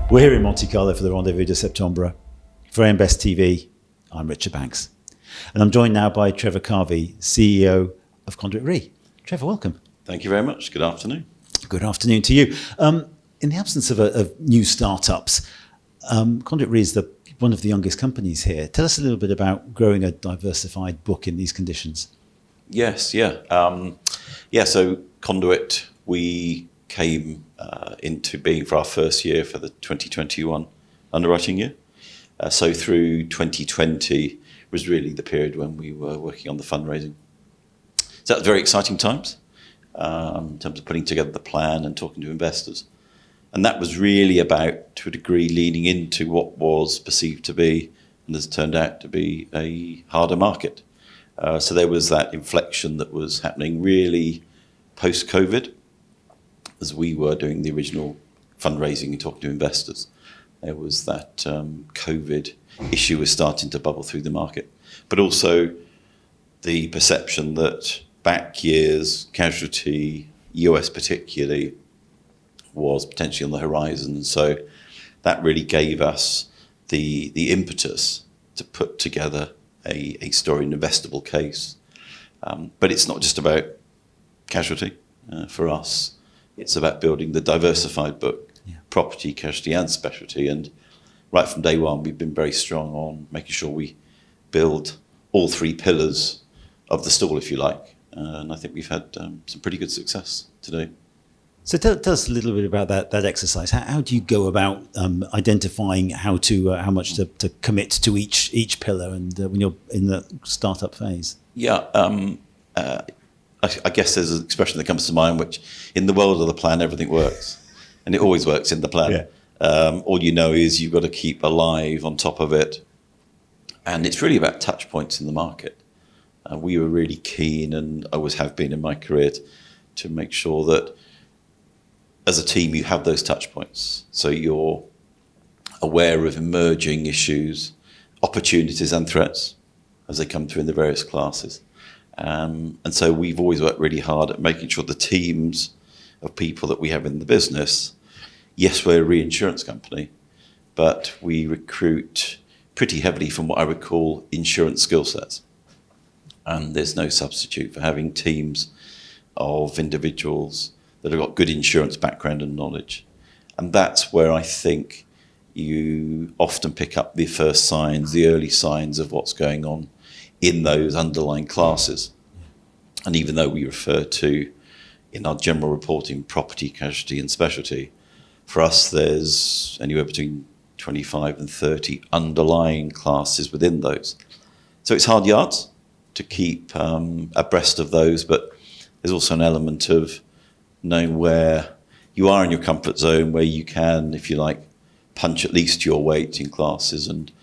We're here in Monte Carlo for the Rendez-Vous de Septembre. For Invest TV, I'm Richard Banks. And I'm joined now by Trevor Carvey, CEO of Conduit Re. Trevor, welcome. Thank you very much. Good afternoon. Good afternoon to you. In the absence of new startups, Conduit Re is one of the youngest companies here. Tell us a little bit about growing a diversified book in these conditions. Yes, yeah. So Conduit, we came into being for our first year for the 2021 underwriting year. So through 2020 was really the period when we were working on the fundraising. So that was very exciting times in terms of putting together the plan and talking to investors. And that was really about, to a degree, leaning into what was perceived to be, and has turned out to be, a harder market. So there was that inflection that was happening really post-COVID, as we were doing the original fundraising and talking to investors. There was that COVID issue was starting to bubble through the market, but also the perception that back years, casualty, US particularly, was potentially on the horizon. And so that really gave us the impetus to put together a story, an investable case. But it's not just about casualty for us. It's about building the diversified book, property, casualty, and specialty. And right from day one, we've been very strong on making sure we build all three pillars of the stool, if you like. And I think we've had some pretty good success today. So tell us a little bit about that exercise. How do you go about identifying how much to commit to each pillar, and when you're in the startup phase? Yeah. I guess there's an expression that comes to mind, which in the world of the plan, everything works. And it always works in the plan. Yeah. All you know is you've got to keep alive on top of it. And it's really about touch points in the market. We were really keen, and always have been in my career, to make sure that as a team you have those touch points. So you're aware of emerging issues, opportunities and threats as they come through in the various classes. And so we've always worked really hard at making sure the teams of people that we have in the business, yes, we're a reinsurance company, but we recruit pretty heavily from what I would call insurance skill sets. And there's no substitute for having teams of individuals that have got good insurance background and knowledge. And that's where I think you often pick up the first signs, the early signs of what's going on in those underlying classes. And even though we refer to, in our general reporting, property, casualty and specialty, for us there's anywhere between 25 and 30 underlying classes within those. So it's hard yards to keep abreast of those, but there's also an element of knowing where you are in your comfort zone, where you can, if you like, punch at least your weight in classes and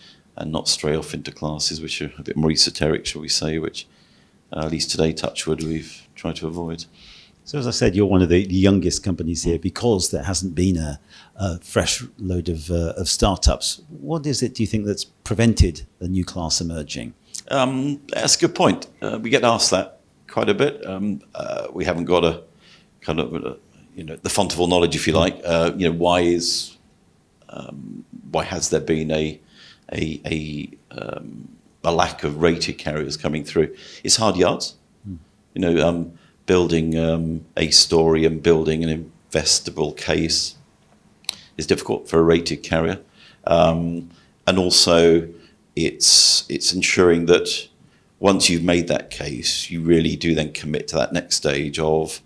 not stray off into classes which are a bit more esoteric, shall we say, which at least today, touch wood, we've tried to avoid. So as I said, you're one of the youngest companies here because there hasn't been a fresh load of startups. What is it, do you think, that's prevented the new class emerging? That's a good point. We get asked that quite a bit. We haven't got a kind of, the font of all knowledge, if you like. Why has there been a lack of rated carriers coming through? It's hard yards. Building a story and building an investable case is difficult for a rated carrier. And also it's ensuring that once you've made that case, you really do then commit to that next stage of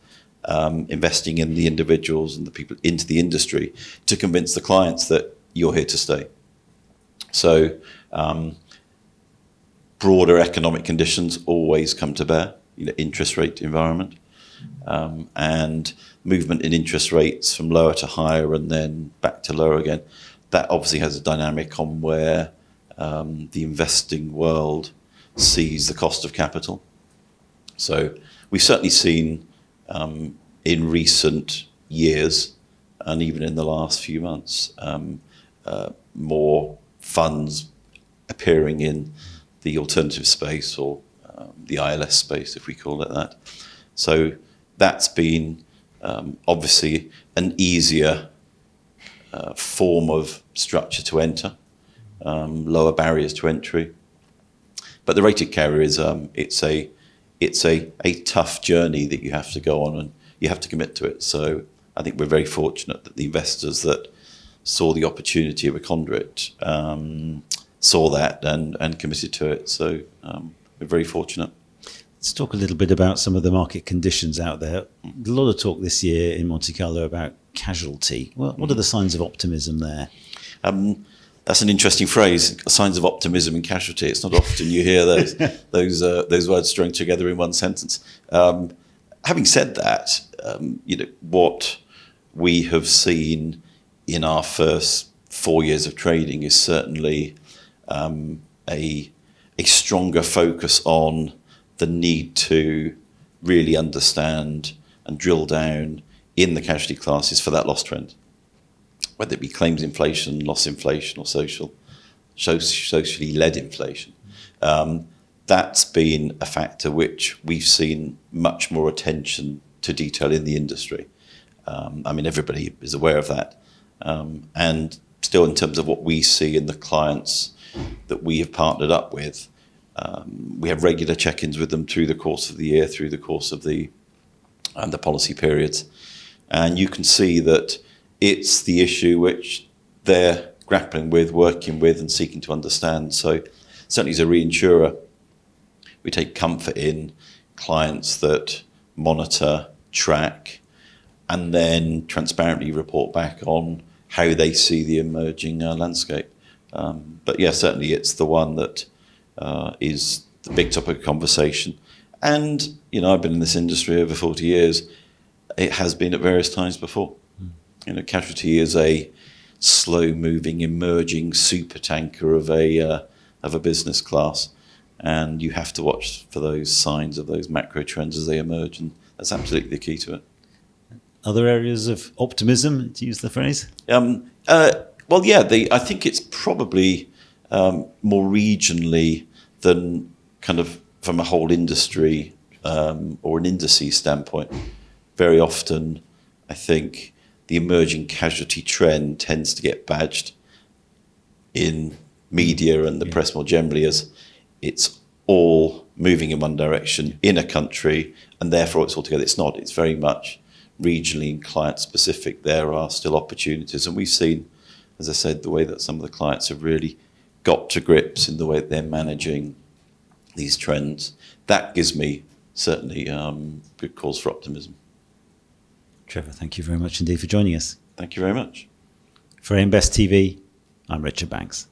investing in the individuals and the people into the industry to convince the clients that you're here to stay. So broader economic conditions always come to bear, interest rate environment, and movement in interest rates from lower to higher and then back to lower again. That obviously has a dynamic on where the investing world sees the cost of capital. So we've certainly seen in recent years, and even in the last few months, more funds appearing in the alternative space, or the ILS space, if we call it that. So that's been obviously an easier form of structure to enter, lower barriers to entry. But the rated carrier is it's a tough journey that you have to go on, and you have to commit to it. So I think we're very fortunate that the investors that saw the opportunity of a Conduit saw that and committed to it. So we're very fortunate. Let's talk a little bit about some of the market conditions out there. A lot of talk this year in Monte Carlo about casualty. Well, what are the signs of optimism there? That's an interesting phrase, signs of optimism in casualty. It's not often you hear those words strung together in one sentence. Having said that, what we have seen in our first 4 years of trading is certainly a stronger focus on the need to really understand and drill down in the casualty classes for that loss trend, whether it be claims inflation, loss inflation, or socially led inflation. That's been a factor which we've seen much more attention to detail in the industry. Everybody is aware of that. And still, in terms of what we see in the clients that we have partnered up with, we have regular check-ins with them through the course of the year, through the course of the policy periods. And you can see that it's the issue which they're grappling with, working with, and seeking to understand. So certainly as a reinsurer, we take comfort in clients that monitor, track, and then transparently report back on how they see the emerging landscape. But yeah, certainly it's the one that is the big topic of conversation. And, I've been in this industry over 40 years. It has been at various times before. Casualty is a slow-moving, emerging supertanker of a business class, and you have to watch for those signs of those macro trends as they emerge, and that's absolutely the key to it. Other areas of optimism, to use the phrase? I think it's probably more regionally than kind of from a whole industry or an indices standpoint. Very often, I think the emerging casualty trend tends to get badged in media and the press more generally as it's all moving in one direction in a country, and therefore it's all together. It's not. It's very much regionally and client-specific. There are still opportunities, and we've seen, as I said, the way that some of the clients have really got to grips in the way that they're managing these trends. That gives me certainly good cause for optimism. Trevor, thank you very much indeed for joining us. Thank you very much. For Invest TV, I'm Richard Banks.